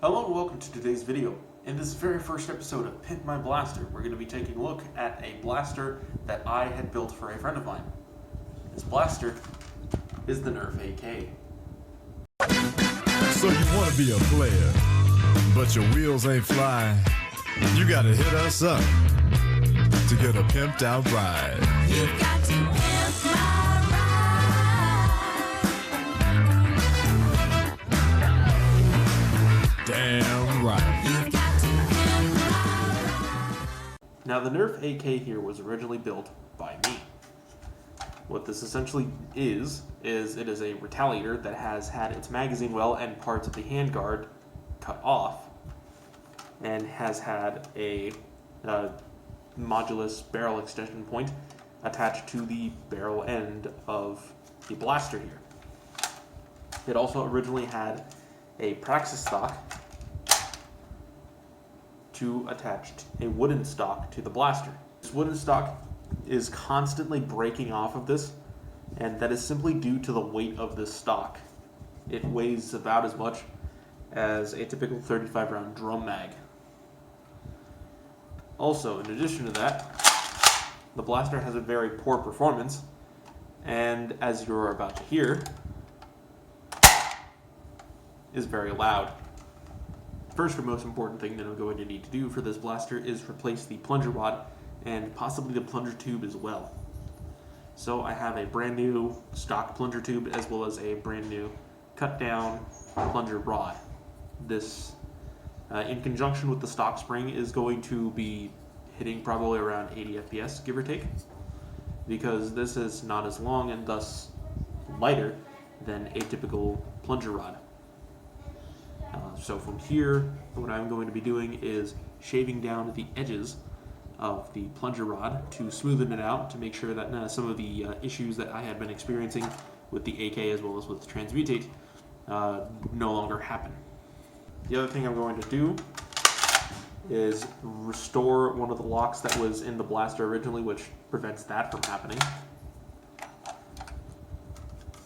Hello and welcome to today's video. In this very first episode of Pimp My Blaster, we're going to be taking a look at a blaster that I had built for a friend of mine. This blaster is the Nerf AK. So you want to be a player, but your wheels ain't flying. You gotta hit us up to get a pimped out ride. You've got to pimp my ride. Damn right. You've got to pimp my ride. Now the Nerf AK here was originally built by me. What this essentially is it is a Retaliator that has had its magazine well and parts of the handguard cut off, and has had a modulus barrel extension point attached to the barrel end of the blaster here. It also originally had a Praxis stock to attach a wooden stock to the blaster. This wooden stock is constantly breaking off of this, and that is simply due to the weight of this stock. It weighs about as much as a typical 35 round drum mag. Also, in addition to that, the blaster has a very poor performance, and as you're about to hear, is very loud. First and most important thing that I'm going to need to do for this blaster is replace the plunger rod and possibly the plunger tube as well. So I have a brand new stock plunger tube as well as a brand new cut down plunger rod. This in conjunction with the stock spring is going to be hitting probably around 80 FPS, give or take, because this is not as long and thus lighter than a typical plunger rod. So from here, what I'm going to be doing is shaving down the edges of the plunger rod to smoothen it out, to make sure that some of the issues that I had been experiencing with the AK as well as with the Transmutate no longer happen. The other thing I'm going to do is restore one of the locks that was in the blaster originally, which prevents that from happening.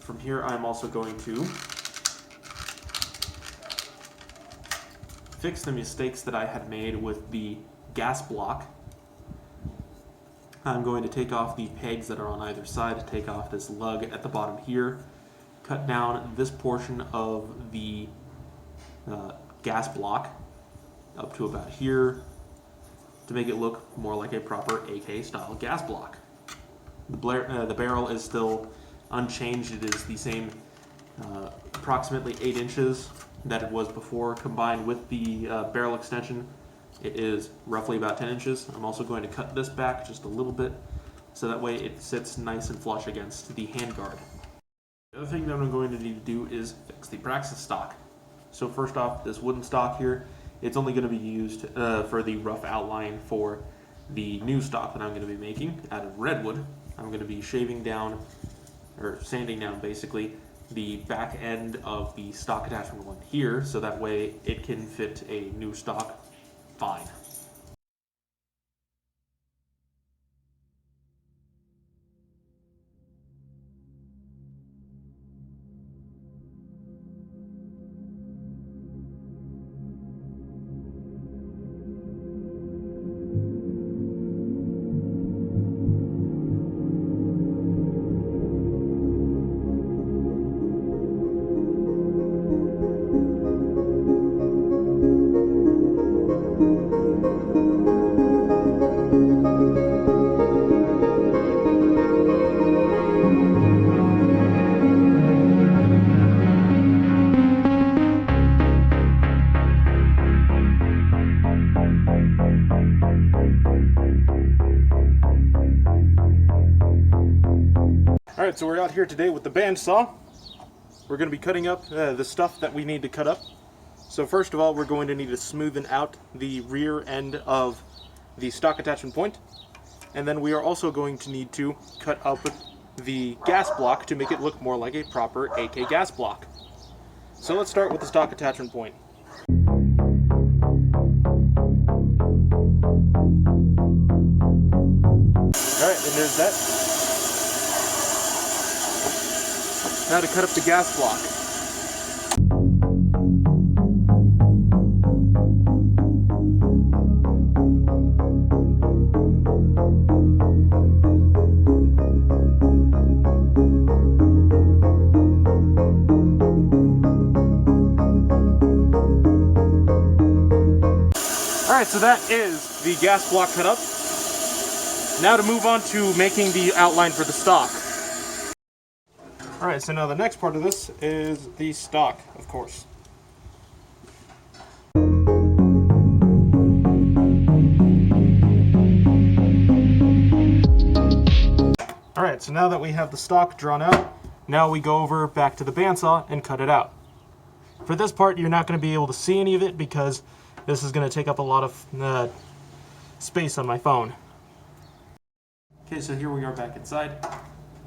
From here, I'm also going to fix the mistakes that I had made with the gas block. I'm going to take off the pegs that are on either side, take off this lug at the bottom here, cut down this portion of the gas block up to about here to make it look more like a proper AK style gas block. The barrel is still unchanged. It is the same approximately 8 inches that it was before. Combined with the barrel extension, it is roughly about 10 inches. I'm also going to cut this back just a little bit so that way it sits nice and flush against the handguard. The other thing that I'm going to need to do is fix the Praxis stock. So first off, this wooden stock here, it's only going to be used for the rough outline for the new stock that I'm going to be making out of redwood. I'm going to be shaving down, or sanding down basically, the back end of the stock attachment one here, so that way it can fit a new stock fine. Alright, so we're out here today with the bandsaw. We're going to be cutting up the stuff that we need to cut up. So first of all, we're going to need to smoothen out the rear end of the stock attachment point. And then we are also going to need to cut up the gas block to make it look more like a proper AK gas block. So let's start with the stock attachment point. Alright, and there's that. Now to cut up the gas block. Alright, so that is the gas block cut up. Now to move on to making the outline for the stock. Alright, so now the next part of this is the stock, of course. Alright, so now that we have the stock drawn out, now we go over back to the bandsaw and cut it out. For this part, you're not going to be able to see any of it because this is going to take up a lot of space on my phone. Okay, so here we are back inside.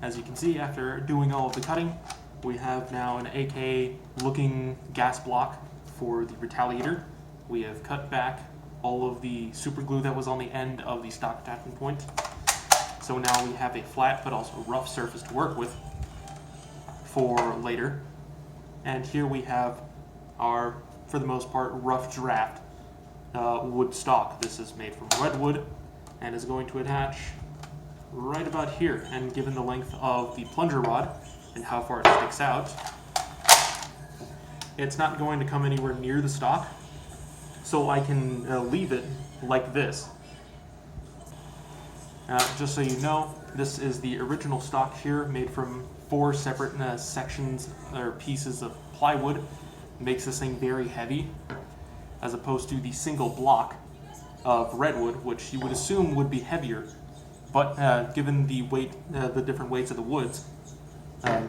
As you can see, after doing all of the cutting, we have now an AK looking gas block for the Retaliator. We have cut back all of the super glue that was on the end of the stock attachment point. So now we have a flat but also rough surface to work with for later. And here we have our, for the most part, rough draft wood stock. This is made from redwood and is going to attach right about here. And given the length of the plunger rod and how far it sticks out, it's not going to come anywhere near the stock, so I can leave it like this. Just so you know, this is the original stock here, made from 4 separate sections or pieces of plywood. Makes this thing very heavy, as opposed to the single block of redwood, which you would assume would be heavier. But given the weight, the different weights of the woods,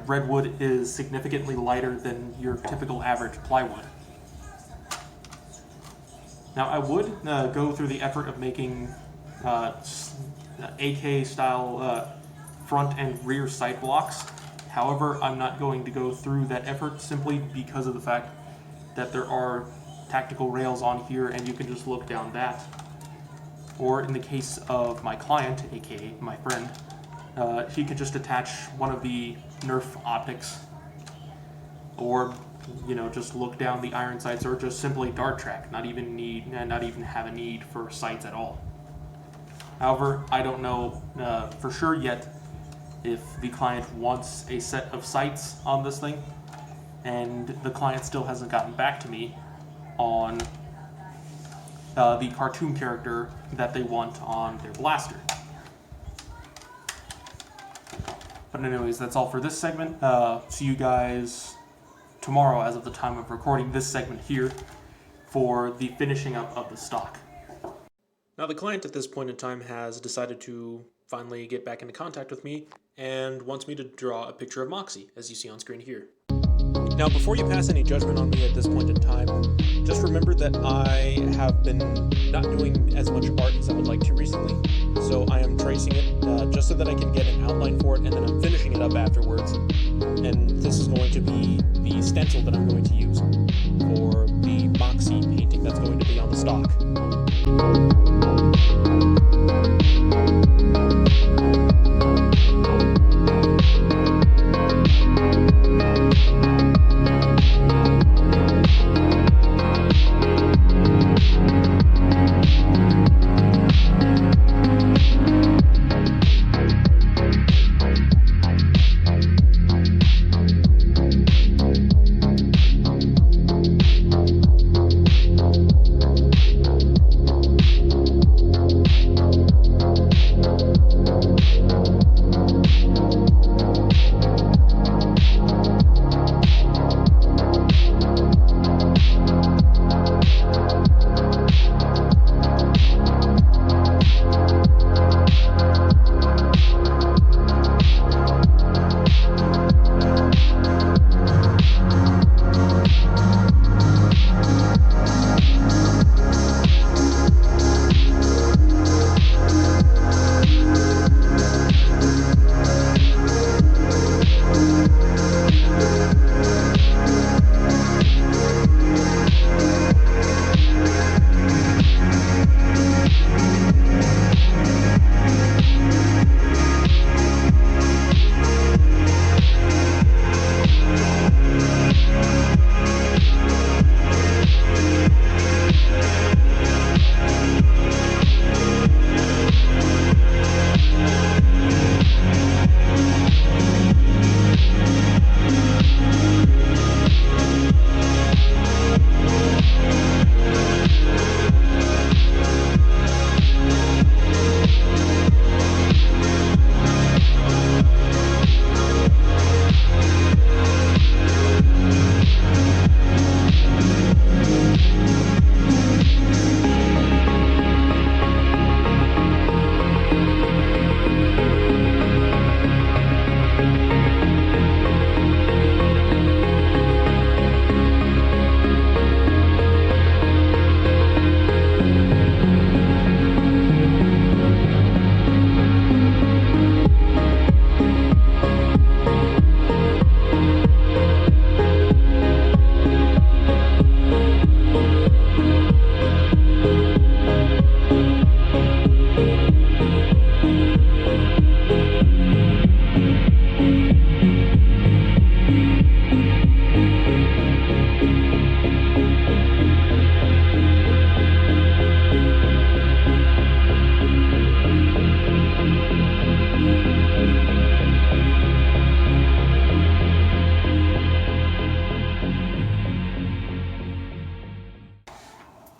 redwood is significantly lighter than your typical average plywood. Now I would go through the effort of making AK style front and rear sight blocks. However, I'm not going to go through that effort simply because of the fact that there are tactical rails on here and you can just look down that. Or in the case of my client, aka my friend, he could just attach one of the Nerf optics, or just look down the iron sights, or just simply dart track, not even have a need for sights at all. However, I don't know for sure yet if the client wants a set of sights on this thing, and the client still hasn't gotten back to me on the cartoon character that they want on their blaster. But anyways, that's all for this segment. See you guys tomorrow, as of the time of recording this segment here, for the finishing up of the stock. Now the client at this point in time has decided to finally get back into contact with me and wants me to draw a picture of Moxie, as you see on screen here. Now, before you pass any judgment on me at this point in time, just remember that I have been not doing as much art as I would like to recently, so I am tracing it just so that I can get an outline for it, and then I'm finishing it up afterwards. And this is going to be the stencil that I'm going to use for the Moxie painting that's going to be on the stock.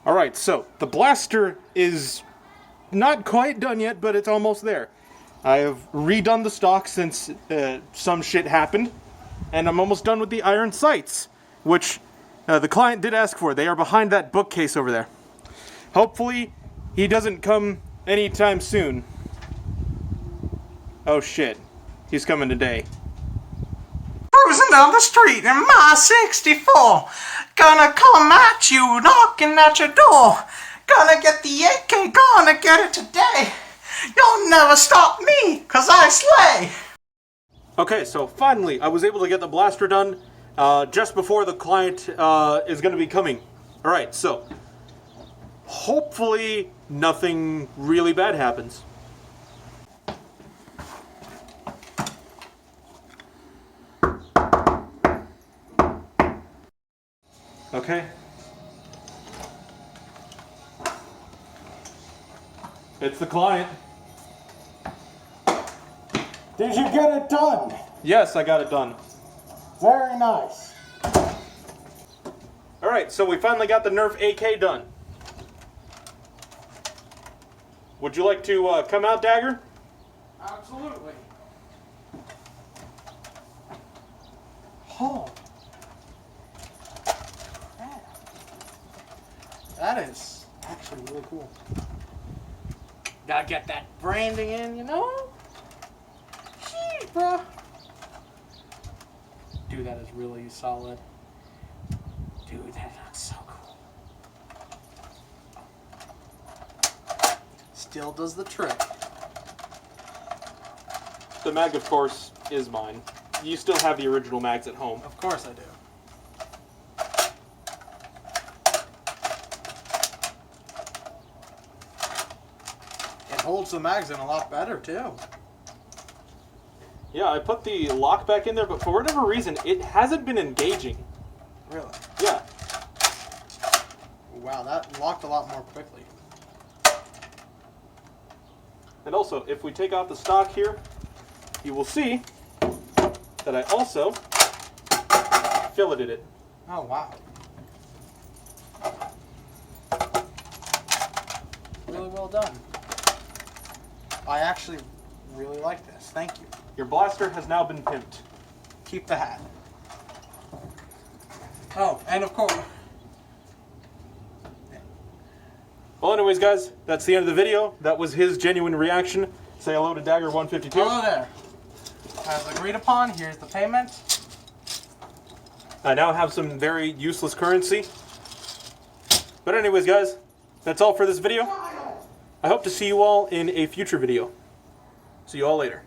Alright, so the blaster is not quite done yet, but it's almost there. I have redone the stock since some shit happened, and I'm almost done with the iron sights, which the client did ask for. They are behind that bookcase over there. Hopefully, he doesn't come anytime soon. Oh shit, he's coming today. Cruising down the street in my 64. Gonna come at you, knocking at your door. Gonna get the AK, gonna get it today. You'll never stop me, cause I slay. Okay, so finally, I was able to get the blaster done just before the client is going to be coming. Alright, so hopefully nothing really bad happens. Okay. It's the client. Did you get it done? Yes, I got it done. Very nice. Alright, so we finally got the Nerf AK done. Would you like to come out, Dagger? Absolutely. Oh. That is actually really cool. Gotta get that branding in, you know? Sheesh, bro. Dude, that is really solid. Dude, that looks so cool. Still does the trick. The mag, of course, is mine. You still have the original mags at home. Of course I do. It holds the mags in a lot better, too. Yeah, I put the lock back in there, but for whatever reason, it hasn't been engaging. Really? Yeah. Wow, that locked a lot more quickly. And also, if we take off the stock here, you will see that I also filleted it. Oh, wow. Really well done. I actually really like this. Thank you. Your blaster has now been pimped. Keep the hat. Oh, and of course... Well, anyways, guys, that's the end of the video. That was his genuine reaction. Say hello to Dagger152. Hello there. As agreed upon, here's the payment. I now have some very useless currency. But anyways, guys, that's all for this video. I hope to see you all in a future video. See you all later.